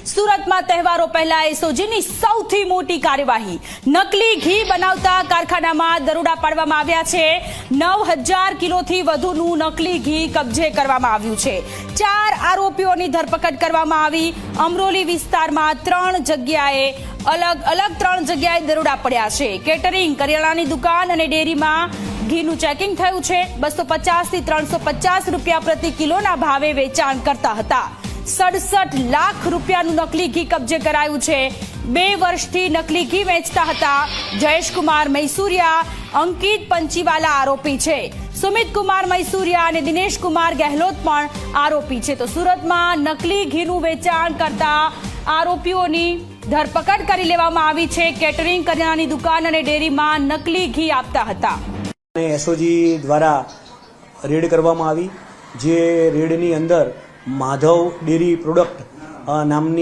સુરતમાં તહેવારો પહેલા એસઓજીની સૌથી મોટી કાર્યવાહી નકલી ઘી બનાવતા કારખાનામાં દરોડા પાડવામાં આવ્યા છે। 9000 કિલોથી વધુનું નકલી ઘી કબજે કરવામાં આવ્યું છે। 4 આરોપીઓની ધરપકડ કરવામાં આવી। અમરોલી વિસ્તારમાં 3 જગ્યાએ અલગ 3 જગ્યાએ દરોડા પડ્યા છે। કેટરિંગ, કરિયાણાની દુકાન અને ડેરીમાં ઘીનું ચેકિંગ થયું છે। 250 થી 350 રૂપિયા પ્રતિ કિલોના ભાવે વેચાણ કરતા હતા। 67 લાખ રૂપિયાનું નકલી ઘી કબજે કરાયું છે। 2 વર્ષથી નકલી ઘી વેચતા હતા જયેશકુમાર મૈસુરિયા, અંકિત પંચીવાલા આરોપી છે। સુમિત કુમાર મૈસુરિયા અને દિનેશ કુમાર ગહેલોત પણ આરોપી છે। તો સુરતમાં નકલી ઘીનું વેચાણ કરતા આરોપીઓની ધરપકડ કરી લેવામાં આવી છે। કેટરિંગ, કરિયાણાની દુકાન અને ડેરીમાં નકલી ઘી આપતા હતા। એસઓજી દ્વારા રેડ કરવામાં આવી, જે રેડની અંદર માધવ ડેરી પ્રોડક્ટ નામની